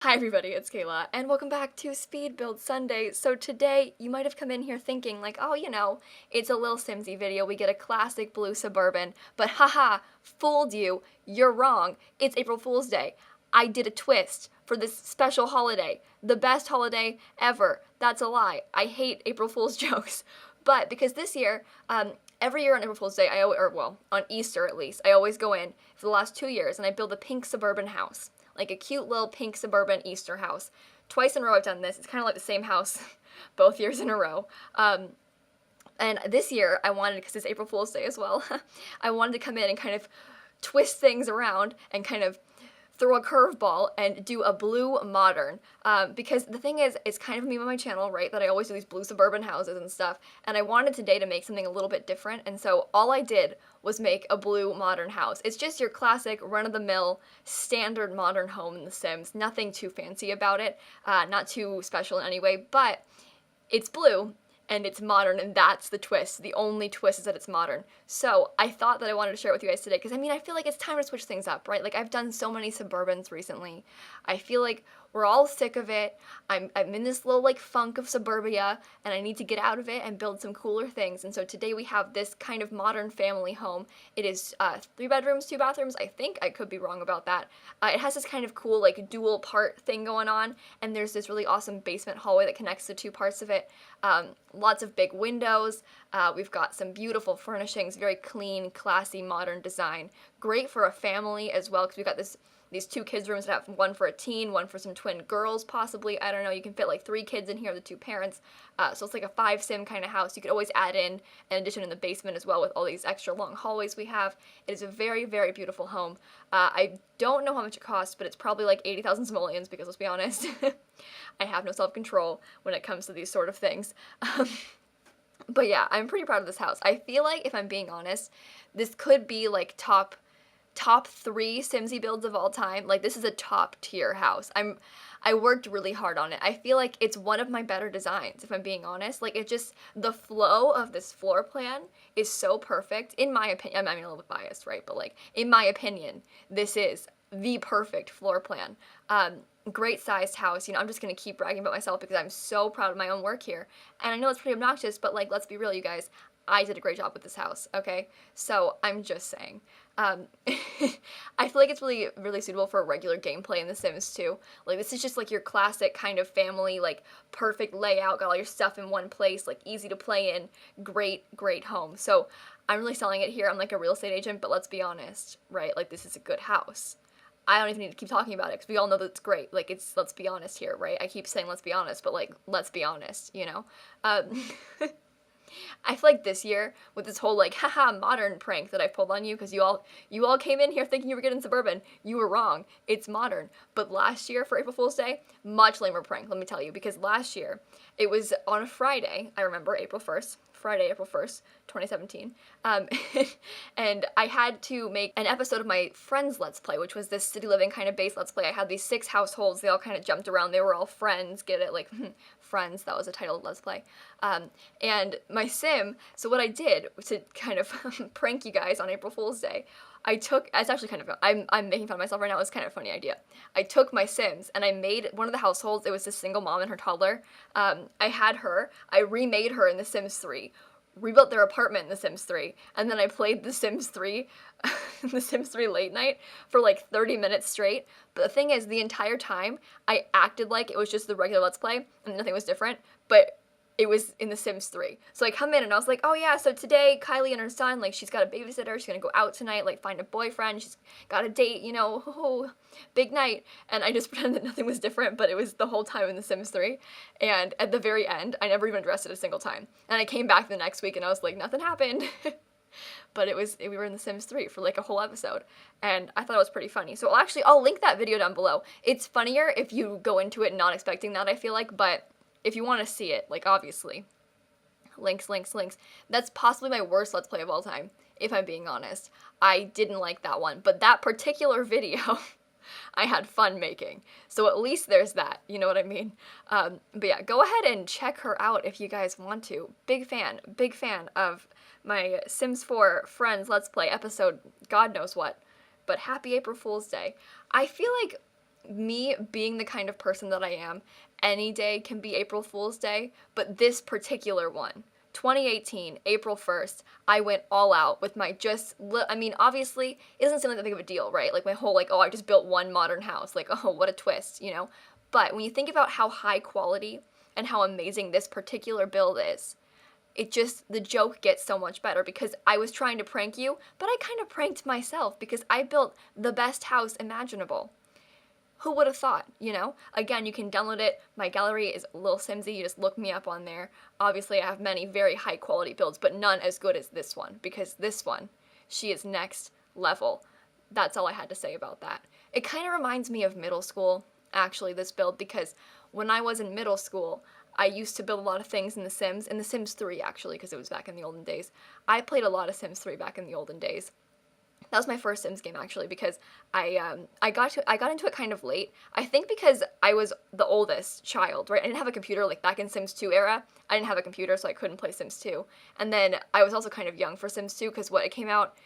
Hi everybody, it's Kayla, and welcome back to Speed Build Sunday. So today, you might have come in here thinking like, oh, it's a Lil Simsie video, we get a classic blue Suburban, but haha, fooled you, you're wrong, it's April Fool's Day. I did a twist for this special holiday, the best holiday ever. That's a lie, I hate April Fool's jokes. But because this year, every year on April Fool's Day, on Easter at least, I always go in for the last 2 years and I build a pink suburban house. Like a cute little pink suburban Easter house. Twice in a row I've done this. It's kind of like the same house both years in a row. And this year I wanted, because it's April Fool's Day as well, I wanted to come in and kind of twist things around and kind of throw a curveball and do a blue modern. Because the thing is, it's kind of a meme on my channel, right, that I always do these blue suburban houses and stuff, and I wanted today to make something a little bit different, and so all I did was make a blue modern house. It's just your classic, run-of-the-mill, standard modern home in The Sims. Nothing too fancy about it, not too special in any way, but it's blue, and it's modern, and that's the twist. The only twist is that it's modern. So I thought that I wanted to share it with you guys today, because I feel like it's time to switch things up, right? Like, I've done so many Suburbans recently. I feel like we're all sick of it. I'm in this little, like, funk of suburbia, and I need to get out of it and build some cooler things. And so today we have this kind of modern family home. It is 3 bedrooms, 2 bathrooms, I think. I could be wrong about that. It has this kind of cool, like, dual part thing going on, and there's this really awesome basement hallway that connects the 2 parts of it. Lots of big windows. We've got some beautiful furnishings, very clean, classy, modern design. Great for a family as well, because we've got these 2 kids' rooms that have one for a teen, one for some twin girls possibly. I don't know, you can fit like 3 kids in here, the 2 parents. So it's like a 5-sim kind of house. You could always add in an addition in the basement as well with all these extra long hallways we have. It is a very, very beautiful home. I don't know how much it costs, but it's probably like 80,000 simoleons, because let's be honest, I have no self-control when it comes to these sort of things. But yeah, I'm pretty proud of this house. I feel like, if I'm being honest, this could be like top 3 Simsie builds of all time. Like, this is a top tier house. I worked really hard on it. I feel like it's one of my better designs, if I'm being honest. Like, the flow of this floor plan is so perfect, in my opinion. I'm a little bit biased, right? But like, in my opinion, this is the perfect floor plan. Great sized house. I'm just gonna keep bragging about myself because I'm so proud of my own work here. And I know it's pretty obnoxious, but like, let's be real, you guys. I did a great job with this house, okay? So I'm just saying. I feel like it's really, really suitable for regular gameplay in The Sims too. Like, this is just like your classic kind of family, like, perfect layout, got all your stuff in one place, like, easy to play in, great, great home. So I'm really selling it here. I'm like a real estate agent, but let's be honest, right? Like, this is a good house. I don't even need to keep talking about it, because we all know that it's great. Like, let's be honest here, right? I keep saying let's be honest, but like, let's be honest, I feel like this year, with this whole like, haha, modern prank that I pulled on you, because you all came in here thinking you were getting suburban. You were wrong. It's modern. But last year, for April Fool's Day, much lamer prank, let me tell you, because last year, it was on a Friday, I remember, Friday, April 1st, 2017, and I had to make an episode of my Friends Let's Play, which was this city living kind of base Let's Play. I had these 6 households, they all kind of jumped around, they were all friends, get it, like, Friends, that was the title of Let's Play, and my sim, so what I did to kind of prank you guys on April Fool's Day, it's actually kind of, I'm making fun of myself right now, it's kind of a funny idea. I took my Sims, and I made one of the households, it was this single mom and her toddler. I remade her in The Sims 3, rebuilt their apartment in The Sims 3, and then I played The Sims 3, The Sims 3 late night for like 30 minutes straight. But the thing is, the entire time, I acted like it was just the regular Let's Play, and nothing was different, but it was in The Sims 3. So I come in and I was like, oh yeah, so today Kylie and her son, like, she's got a babysitter, she's gonna go out tonight, like, find a boyfriend, she's got a date, oh, big night. And I just pretended that nothing was different, but it was the whole time in The Sims 3. And at the very end, I never even dressed it a single time. And I came back the next week and I was like, nothing happened. But we were in The Sims 3 for like a whole episode, and I thought it was pretty funny. So I'll link that video down below. It's funnier if you go into it not expecting that, I feel like, but if you want to see it, like, obviously, links. That's possibly my worst Let's Play of all time, if I'm being honest. I didn't like that one, but that particular video, I had fun making. So at least there's that, you know what I mean? But yeah, go ahead and check her out if you guys want to. Big fan of my Sims 4 Friends Let's Play episode, God knows what. But happy April Fool's Day. I feel like me being the kind of person that I am, any day can be April Fool's Day, but this particular one, 2018, April 1st, I went all out with my I mean, obviously, it doesn't seem like that big of a deal, right? Like, my whole, like, oh, I just built one modern house. Like, oh, what a twist, you know? But when you think about how high quality and how amazing this particular build is, the joke gets so much better because I was trying to prank you, but I kind of pranked myself because I built the best house imaginable. Who would have thought, you know? Again, you can download it. My gallery is Lil Simsie. You just look me up on there. Obviously, I have many very high quality builds, but none as good as this one, because this one, she is next level. That's all I had to say about that. It kind of reminds me of middle school, actually, this build, because when I was in middle school, I used to build a lot of things in The Sims 3, actually, because it was back in the olden days. I played a lot of Sims 3 back in the olden days. That was my first Sims game, actually, because I got into it kind of late. I think because I was the oldest child, right? I didn't have a computer, like back in Sims 2 era. I didn't have a computer, so I couldn't play Sims 2. And then I was also kind of young for Sims 2, because it came out,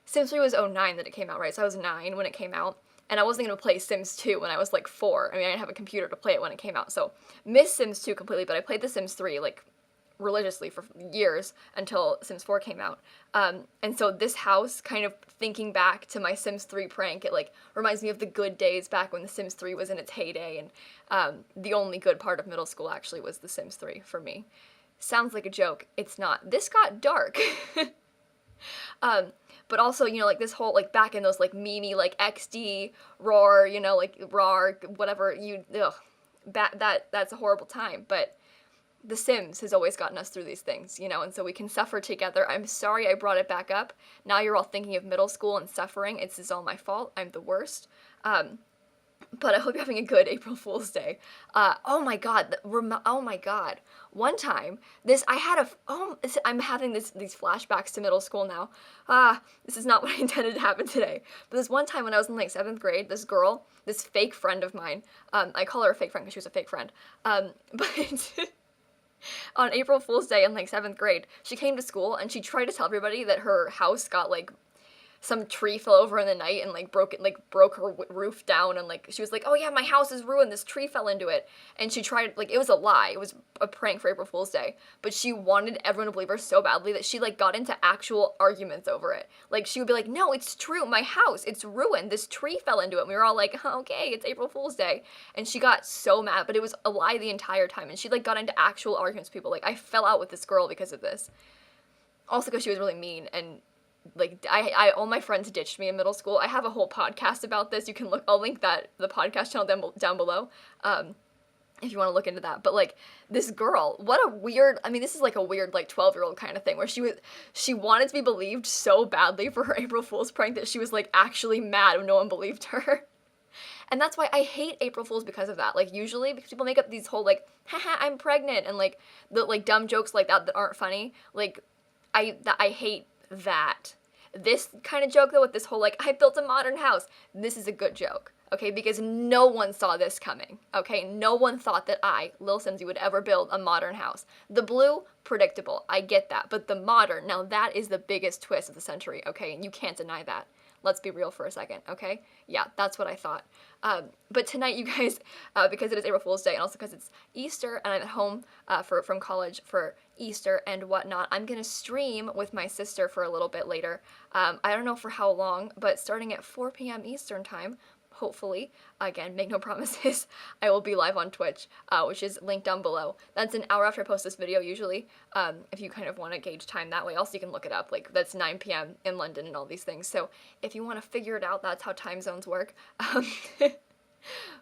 Sims 3 was 09 that it came out, right? So I was 9 when it came out. And I wasn't going to play Sims 2 when I was like 4. I mean, I didn't have a computer to play it when it came out. So missed Sims 2 completely, but I played the Sims 3 like religiously for years until Sims 4 came out. And so this house, kind of thinking back to my Sims 3 prank, it like reminds me of the good days back when the Sims 3 was in its heyday, and the only good part of middle school actually was the Sims 3 for me. Sounds like a joke. It's not. This got dark. But also, you know, like this whole, like back in those like memey, like XD, roar, you know, like rar, whatever, that's a horrible time, but The Sims has always gotten us through these things, you know, and so we can suffer together. I'm sorry I brought it back up. Now you're all thinking of middle school and suffering. This is all my fault. I'm the worst. But I hope you're having a good April Fool's Day. Oh my God. Oh my God. One time, I'm having these flashbacks to middle school now. This is not what I intended to happen today. But this one time when I was in like 7th grade, this girl, this fake friend of mine, I call her a fake friend because she was a fake friend, but on April Fool's Day in like 7th grade, she came to school and she tried to tell everybody that her house got like some tree fell over in the night and like broke her roof down, and like she was like, oh yeah, my house is ruined, this tree fell into it. And she tried, like, it was a lie, it was a prank for April Fool's Day, but she wanted everyone to believe her so badly that she like got into actual arguments over it. Like she would be like, no, it's true, my house, it's ruined, this tree fell into it. And we were all like, okay, it's April Fool's Day. And she got so mad, but it was a lie the entire time, and she like got into actual arguments with people. Like I fell out with this girl because of this, also because she was really mean. And like all my friends ditched me in middle school. I have a whole podcast about this. You can I'll link the podcast channel down below, if you want to look into that. But like this girl, this is like a weird like 12-year-old kind of thing where she wanted to be believed so badly for her April Fool's prank that she was like actually mad when no one believed her. And that's why I hate April Fools, because of that. Like usually because people make up these whole like, haha, I'm pregnant, and like the like dumb jokes like that aren't funny. Like I hate that. This kind of joke though, with this whole like, I built a modern house, this is a good joke, okay? Because no one saw this coming, okay? No one thought that Lil Simsie, would ever build a modern house. The blue, predictable, I get that, but the modern, now that is the biggest twist of the century, okay? And you can't deny that. Let's be real for a second, okay? Yeah, that's what I thought. But tonight, you guys, because it is April Fool's Day, and also because it's Easter, and I'm at home from college for Easter and whatnot, I'm going to stream with my sister for a little bit later. I don't know for how long, but starting at 4 p.m. Eastern time, hopefully, again, make no promises, I will be live on Twitch, which is linked down below. That's an hour after I post this video, usually, if you kind of want to gauge time that way. Also, you can look it up, like, that's 9 p.m. in London and all these things, so if you want to figure it out, that's how time zones work.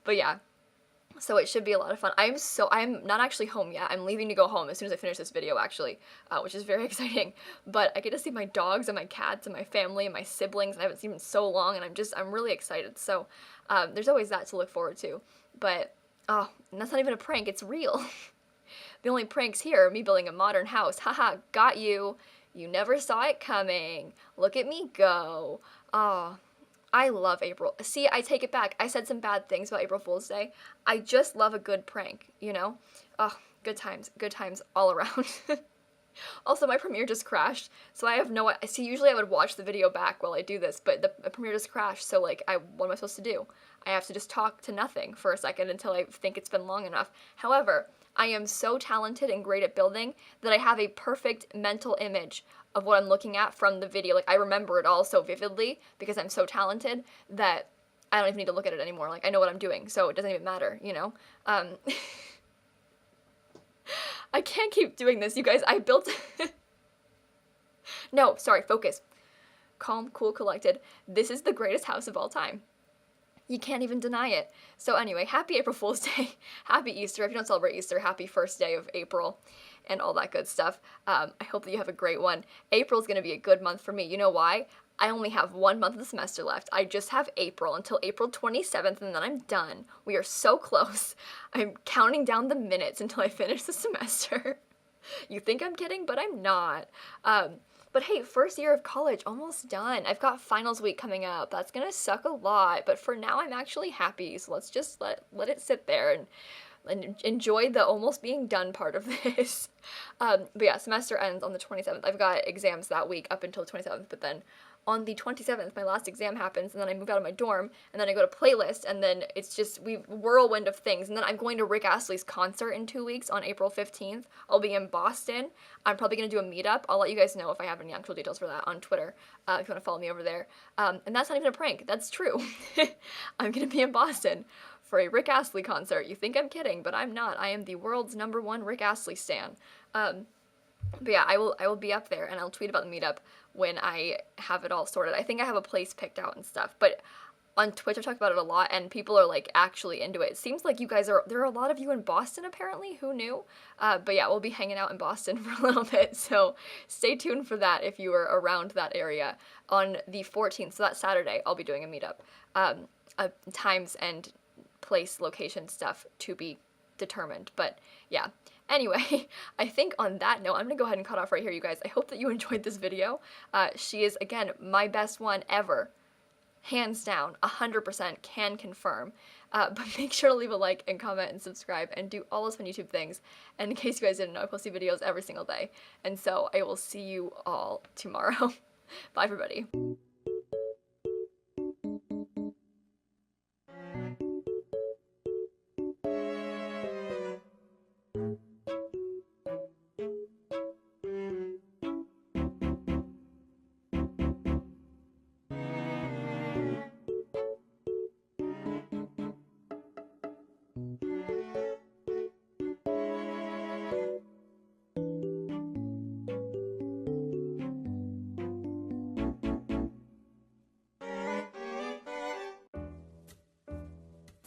But yeah, so it should be a lot of fun. I'm not actually home yet. I'm leaving to go home as soon as I finish this video, actually, which is very exciting. But I get to see my dogs and my cats and my family and my siblings, and I haven't seen them in so long, and I'm really excited. So there's always that to look forward to. But, and that's not even a prank, it's real. The only pranks here are me building a modern house. Haha, got you. You never saw it coming. Look at me go. I love April. See, I take it back. I said some bad things about April Fool's Day. I just love a good prank, you know? Good times all around. Also, my Premiere just crashed, so I have no, see, usually I would watch the video back while I do this, but the Premiere just crashed, so like, what am I supposed to do? I have to just talk to nothing for a second until I think it's been long enough. However, I am so talented and great at building that I have a perfect mental image of what I'm looking at from the video. Like, I remember it all so vividly because I'm so talented that I don't even need to look at it anymore. Like, I know what I'm doing, so it doesn't even matter, you know? I can't keep doing this, you guys. I built... No, sorry, focus. Calm, cool, collected. This is the greatest house of all time. You can't even deny it. So anyway, happy April Fool's Day. Happy Easter. If you don't celebrate Easter, happy first day of April and all that good stuff. I hope that you have a great one. April's going to be a good month for me. You know why? I only have 1 month of the semester left. I just have April until April 27th, and then I'm done. We are so close. I'm counting down the minutes until I finish the semester. You think I'm kidding, but I'm not. But hey, first year of college, almost done. I've got finals week coming up. That's gonna suck a lot, but for now I'm actually happy, so let's just let it sit there and enjoy the almost being done part of this. But yeah, semester ends on the 27th. I've got exams that week up until the 27th, but then on the 27th, my last exam happens, and then I move out of my dorm, and then I go to playlist, and then it's just whirlwind of things. And then I'm going to Rick Astley's concert in 2 weeks on April 15th. I'll be in Boston. I'm probably going to do a meetup. I'll let you guys know if I have any actual details for that on Twitter, if you want to follow me over there. And that's not even a prank. That's true. I'm going to be in Boston for a Rick Astley concert. You think I'm kidding, but I'm not. I am the world's #1 Rick Astley stan. But yeah, I will be up there, and I'll tweet about the meetup when I have it all sorted. I think I have a place picked out and stuff, but on Twitch I've talked about it a lot, and people are like actually into it. It seems like you guys there are a lot of you in Boston apparently, who knew? But yeah, we'll be hanging out in Boston for a little bit, so stay tuned for that if you are around that area. On the 14th, so that's Saturday, I'll be doing a meetup. Times and place, location stuff to be determined, but yeah. Anyway, I think on that note, I'm gonna go ahead and cut off right here, you guys. I hope that you enjoyed this video. She is, again, my best one ever. Hands down, 100% can confirm. But make sure to leave a like and comment and subscribe and do all those fun YouTube things. And in case you guys didn't know, I post videos every single day. And so I will see you all tomorrow. Bye, everybody.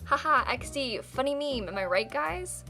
Haha, XD, funny meme, am I right, guys?